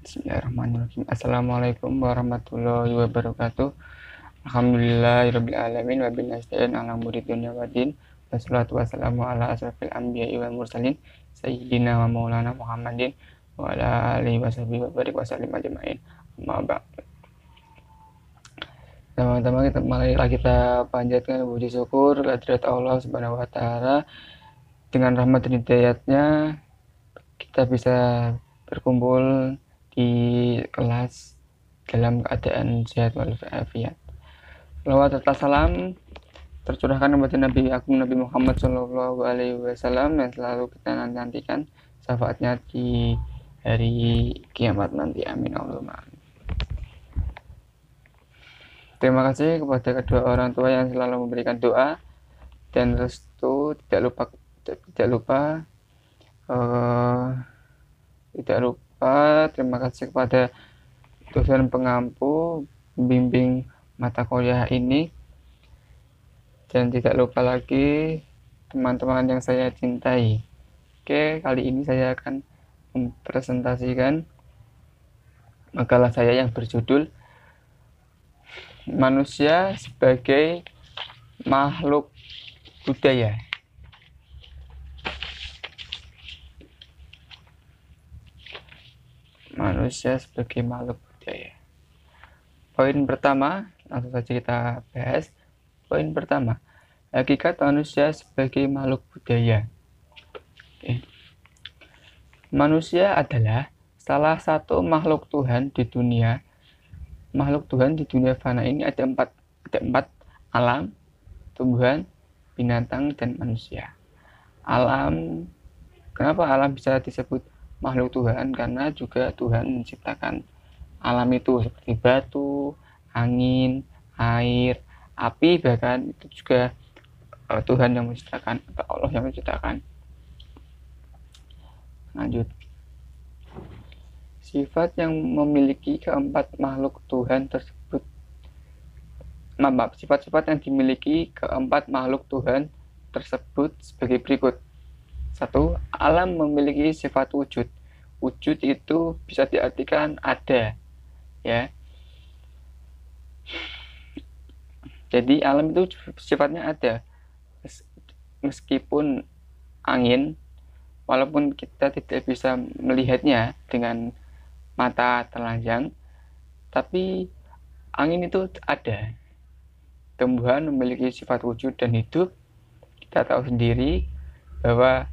Bismillahirrahmanirrahim. Assalamualaikum warahmatullahi wabarakatuh. Alhamdulillahirabbil alamin wa billahi nasta'in ala umuri dunya waddin. Wassalatu wassalamu ala asrofil anbiya'i wal mursalin sayyidina wa maulana Muhammadin wa ala alihi washabihi wa barik wasallim ajma'in. Amma ba'd. Pertama-tama marilah kita panjatkan puji syukur kehadirat Allah Subhanahu wa taala. Dengan rahmat dan hidayatnya kita bisa berkumpul di kelas dalam keadaan sehat walafiat. Salawat serta salam tercurahkan kepada Nabi Agung Nabi Muhammad Shallallahu Alaihi Wasallam yang selalu kita nantikan syafaatnya di hari kiamat nanti. Amin Allahumma. Terima kasih kepada kedua orang tua yang selalu memberikan doa dan restu. Tidak lupa terima kasih kepada dosen pengampu bimbing mata kuliah ini, dan tidak lupa lagi teman-teman yang saya cintai. Oke, kali ini saya akan mempresentasikan makalah saya yang berjudul Manusia sebagai Makhluk Budaya. Manusia sebagai makhluk budaya. Poin pertama, langsung saja kita bahas. Poin pertama, hakikat manusia sebagai makhluk budaya. Oke. Manusia adalah salah satu makhluk Tuhan di dunia. Makhluk Tuhan di dunia fana ini ada empat, alam, tumbuhan, binatang, dan manusia. Alam, kenapa alam bisa disebut makhluk Tuhan? Karena juga Tuhan menciptakan alam itu seperti batu, angin, air, api, bahkan itu juga Tuhan yang menciptakan atau Allah yang menciptakan. Lanjut. Sifat yang memiliki keempat makhluk Tuhan tersebut, sifat-sifat yang dimiliki keempat makhluk Tuhan tersebut sebagai berikut. 1. Alam memiliki sifat wujud. Wujud itu bisa diartikan ada, ya. Jadi alam itu sifatnya ada. Meskipun angin, walaupun kita tidak bisa melihatnya dengan mata telanjang, tapi angin itu ada. Tumbuhan memiliki sifat wujud dan hidup. Kita tahu sendiri bahwa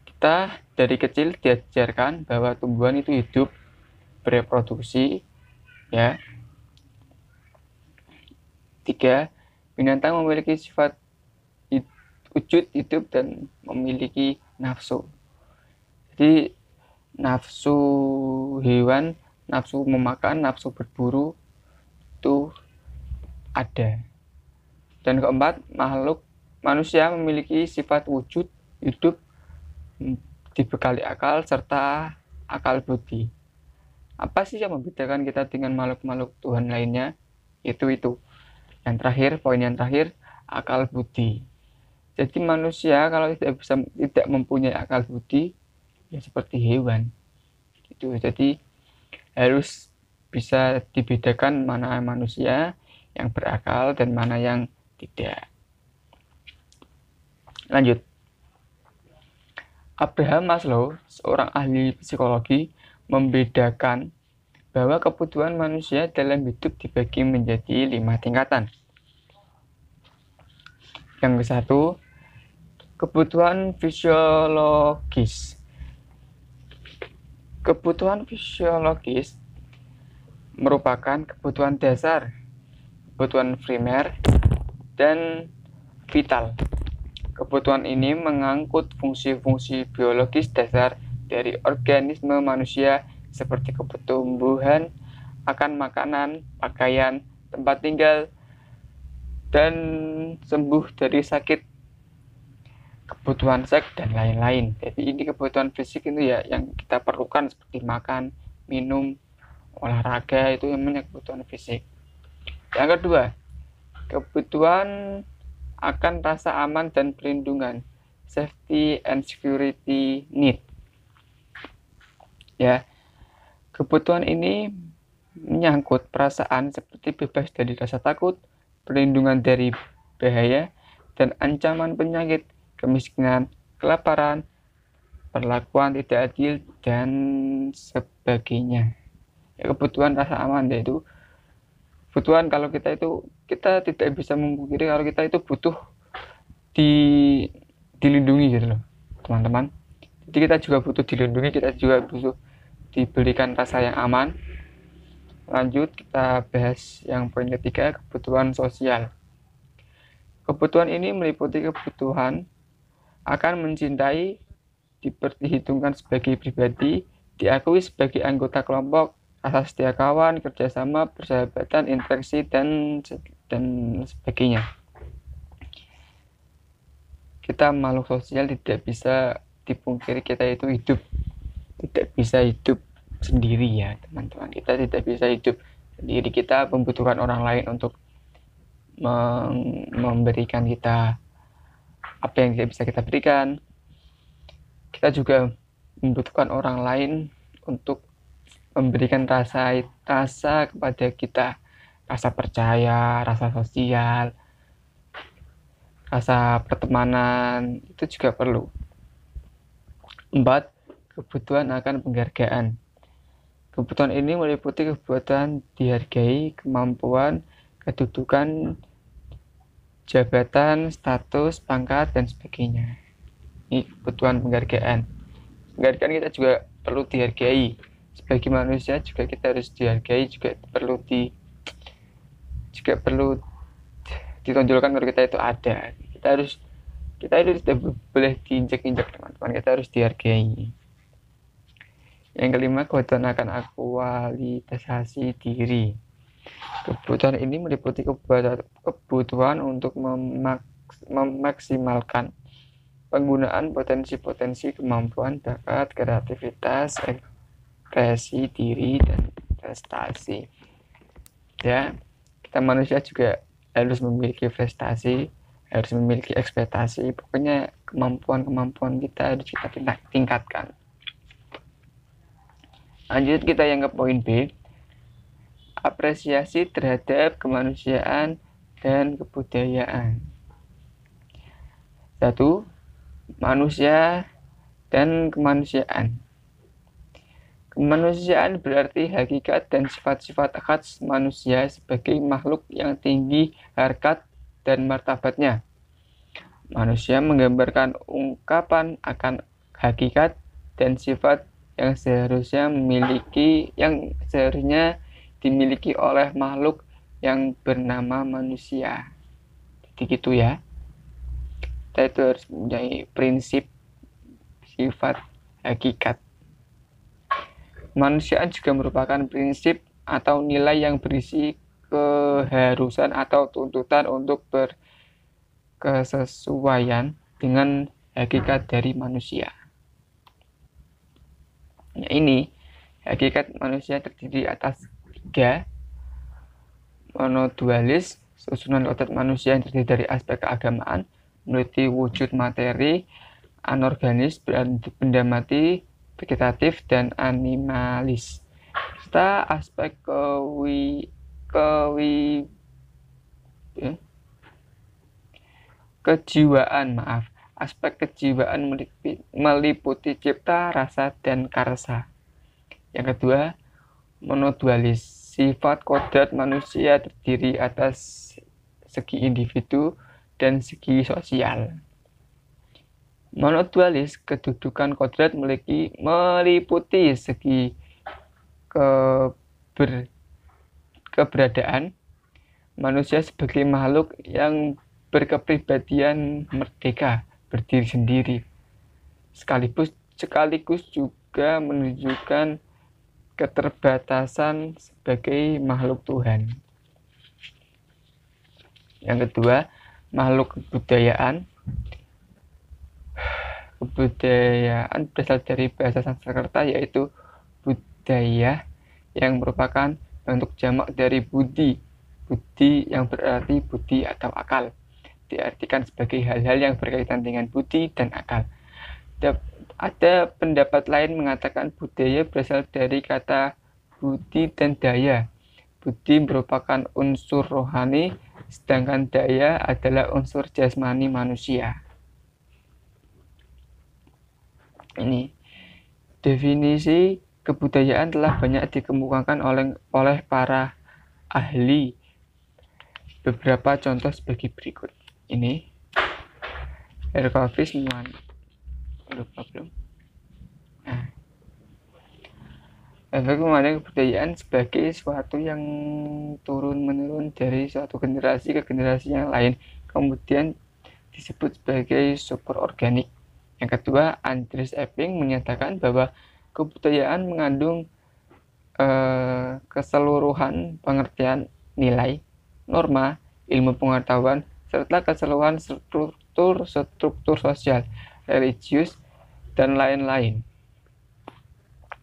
kita dari kecil diajarkan bahwa tumbuhan itu hidup, bereproduksi, ya. 3. Binatang memiliki sifat wujud, hidup, dan memiliki nafsu. Jadi nafsu hewan, nafsu memakan, nafsu berburu itu ada. Dan keempat, makhluk manusia memiliki sifat wujud, hidup, dibekali akal, serta akal budi. Apa sih yang membedakan kita dengan makhluk-makhluk Tuhan lainnya? Itu. Yang terakhir, poin yang terakhir, akal budi. Jadi manusia kalau tidak mempunyai akal budi, ya seperti hewan. Gitu. Jadi harus bisa dibedakan mana manusia yang berakal dan mana yang tidak. Lanjut. Abraham Maslow, seorang ahli psikologi, membedakan bahwa kebutuhan manusia dalam hidup dibagi menjadi 5 tingkatan. Yang ke-1, kebutuhan fisiologis. Kebutuhan fisiologis merupakan kebutuhan dasar, kebutuhan primer, dan vital. Kebutuhan ini mengangkut fungsi-fungsi biologis dasar dari organisme manusia seperti pertumbuhan, akan makanan, pakaian, tempat tinggal, dan sembuh dari sakit, kebutuhan seks, dan lain-lain. Jadi ini kebutuhan fisik itu ya yang kita perlukan seperti makan, minum, olahraga, itu namanya kebutuhan fisik. Yang kedua, kebutuhan akan rasa aman dan perlindungan, safety and security need. Ya, Kebutuhan ini menyangkut perasaan seperti bebas dari rasa takut, perlindungan dari bahaya, dan ancaman penyakit, kemiskinan, kelaparan, perlakuan tidak adil, dan sebagainya. Ya, kebutuhan rasa aman yaitu kebutuhan kalau kita tidak bisa memungkiri kalau kita itu butuh di dilindungi gitu loh teman-teman. Jadi kita juga butuh dilindungi, kita juga butuh diberikan rasa yang aman. Lanjut kita bahas yang poin ketiga, kebutuhan sosial. Kebutuhan ini meliputi kebutuhan akan mencintai, diperhitungkan sebagai pribadi, diakui sebagai anggota kelompok, rasa setia kawan, kerjasama, persahabatan, interaksi, dan sebagainya. Kita makhluk sosial, tidak bisa dipungkiri kita itu tidak bisa hidup sendiri ya teman-teman. Kita tidak bisa hidup sendiri, kita membutuhkan orang lain untuk memberikan kita apa yang tidak bisa kita berikan. Kita juga membutuhkan orang lain untuk memberikan rasa kepada kita, rasa percaya, rasa sosial, rasa pertemanan, itu juga perlu. 4. Kebutuhan akan penghargaan. Kebutuhan ini meliputi kebutuhan dihargai, kemampuan, kedudukan, jabatan, status, pangkat, dan sebagainya. Ini kebutuhan penghargaan. Penghargaan kita juga perlu dihargai. Sebagai manusia juga kita harus dihargai, juga perlu ditonjolkan kalau kita itu ada. Kita itu tidak boleh diinjak-injak teman-teman, kita harus dihargai. Yang kelima, kebutuhan akan aktualisasi diri. Kebutuhan ini meliputi kebutuhan untuk memaksimalkan penggunaan potensi-potensi kemampuan, bakat, kreativitas, ekspresi diri, dan prestasi. Ya, kita manusia juga harus memiliki prestasi, harus memiliki ekspektasi. Pokoknya kemampuan kita harus kita tingkatkan. Lanjut kita yang ke poin B, apresiasi terhadap kemanusiaan dan kebudayaan. 1. Manusia dan kemanusiaan. Kemanusiaan berarti hakikat dan sifat-sifat khas manusia sebagai makhluk yang tinggi harkat dan martabatnya. Manusia menggambarkan ungkapan akan hakikat dan sifat yang seharusnya dimiliki oleh makhluk yang bernama manusia. Jadi gitu ya. Kita itu harus mempunyai prinsip sifat hakikat. Kemanusiaan juga merupakan prinsip atau nilai yang berisi keharusan atau tuntutan untuk berkesesuaian dengan hakikat dari manusia. Nah, ini hakikat manusia terdiri atas 3. Monodualis, susunan kodrat manusia yang terdiri dari aspek keagamaan, meliputi wujud materi, anorganis, benda mati, vegetatif, dan animalis, serta aspek kejiwaan. Aspek kejiwaan meliputi cipta, rasa, dan karsa. Yang kedua, monodualis. Sifat kodrat manusia terdiri atas segi individu dan segi sosial. Monodualis, kedudukan kodrat meliputi segi keberadaan manusia sebagai makhluk yang berkepribadian merdeka, berdiri sendiri, sekaligus juga menunjukkan keterbatasan sebagai makhluk Tuhan. Yang kedua, makhluk kebudayaan. Kebudayaan berasal dari bahasa Sanskerta yaitu budaya, yang merupakan bentuk jamak dari budi. Budi yang berarti budi atau akal. Diartikan sebagai hal-hal yang berkaitan dengan budi dan akal. Ada pendapat lain mengatakan budaya berasal dari kata budi dan daya. Budi merupakan unsur rohani, sedangkan daya adalah unsur jasmani manusia. Ini definisi kebudayaan telah banyak dikemukakan oleh para ahli. Beberapa contoh sebagai berikut. Ini Herkovic lupa belum. Efek memandang kebudayaan sebagai sesuatu yang turun-menurun dari suatu generasi ke generasi yang lain, kemudian disebut sebagai sumber organik. Yang kedua, Andreas Epping menyatakan bahwa kebudayaan mengandung keseluruhan pengertian nilai, norma, ilmu pengetahuan, serta keseluruhan struktur sosial, religius, dan lain-lain.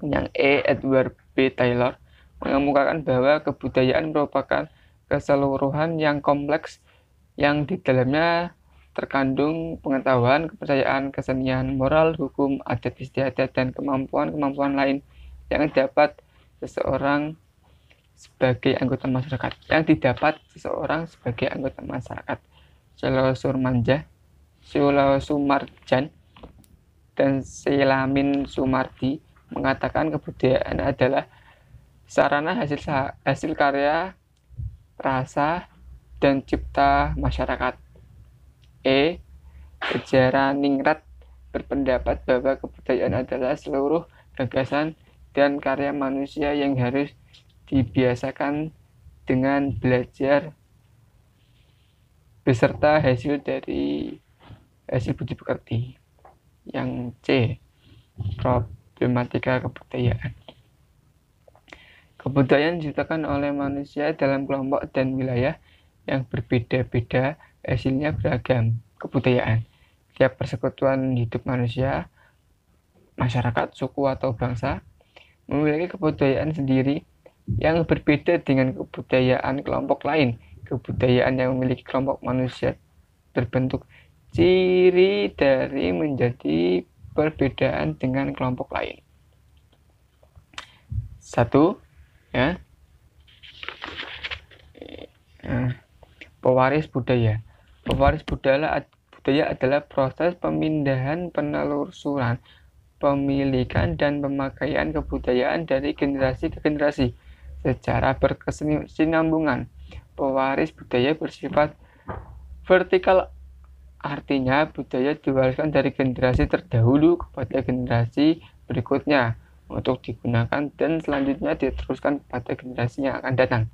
Yang Edward B. Taylor mengemukakan bahwa kebudayaan merupakan keseluruhan yang kompleks yang di dalamnya terkandung pengetahuan, kepercayaan, kesenian, moral, hukum, adat istiadat, dan kemampuan-kemampuan lain yang didapat seseorang sebagai anggota masyarakat. Selo Sumarjan dan Selamin Sumardi mengatakan kebudayaan adalah sarana hasil karya, rasa, dan cipta masyarakat. Sejaraningrat berpendapat bahwa kebudayaan adalah seluruh gagasan dan karya manusia yang harus dibiasakan dengan belajar beserta hasil budi pekerti. Yang C, problematika kebudayaan. Kebudayaan diciptakan oleh manusia dalam kelompok dan wilayah yang berbeda-beda, hasilnya beragam. Kebudayaan, tiap persekutuan hidup manusia, masyarakat, suku, atau bangsa memiliki kebudayaan sendiri yang berbeda dengan kebudayaan kelompok lain. Kebudayaan yang memiliki kelompok manusia berbentuk ciri dari menjadi perbedaan dengan kelompok lain. Satu, ya, pewaris budaya. Pewaris budaya adalah proses pemindahan, penelusuran, pemilikan, dan pemakaian kebudayaan dari generasi ke generasi secara berkesinambungan. Pewaris budaya bersifat vertikal, artinya budaya diwariskan dari generasi terdahulu kepada generasi berikutnya untuk digunakan dan selanjutnya diteruskan kepada generasi yang akan datang.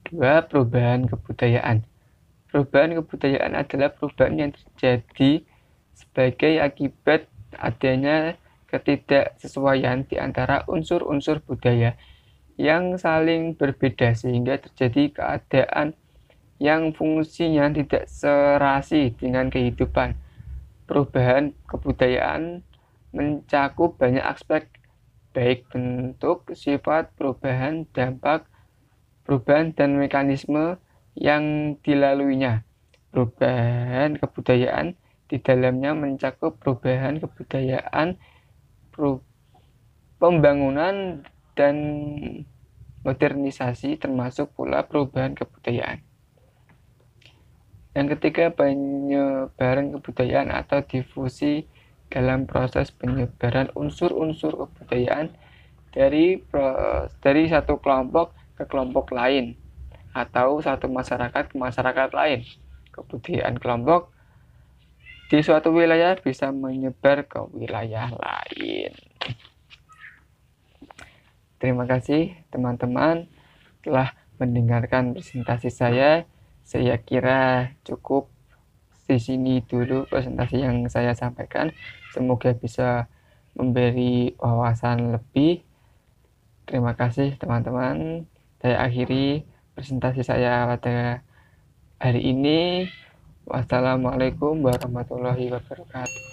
2. Perubahan kebudayaan. Perubahan kebudayaan adalah perubahan yang terjadi sebagai akibat adanya ketidaksesuaian di antara unsur-unsur budaya yang saling berbeda sehingga terjadi keadaan yang fungsinya tidak serasi dengan kehidupan. Perubahan kebudayaan mencakup banyak aspek, baik bentuk, sifat perubahan, dampak perubahan, dan mekanisme yang dilaluinya. Perubahan kebudayaan di dalamnya mencakup perubahan kebudayaan, pembangunan, dan modernisasi, termasuk pula perubahan kebudayaan. Yang ketiga, penyebaran kebudayaan atau difusi dalam proses penyebaran unsur-unsur kebudayaan dari satu kelompok ke kelompok lain atau satu masyarakat ke masyarakat lain. Kebudayaan kelompok di suatu wilayah bisa menyebar ke wilayah lain. Terima kasih teman-teman telah mendengarkan presentasi saya. Saya kira cukup di sini dulu presentasi yang saya sampaikan. Semoga bisa memberi wawasan lebih. Terima kasih teman-teman. Saya akhiri presentasi saya pada hari ini. Wassalamualaikum warahmatullahi wabarakatuh.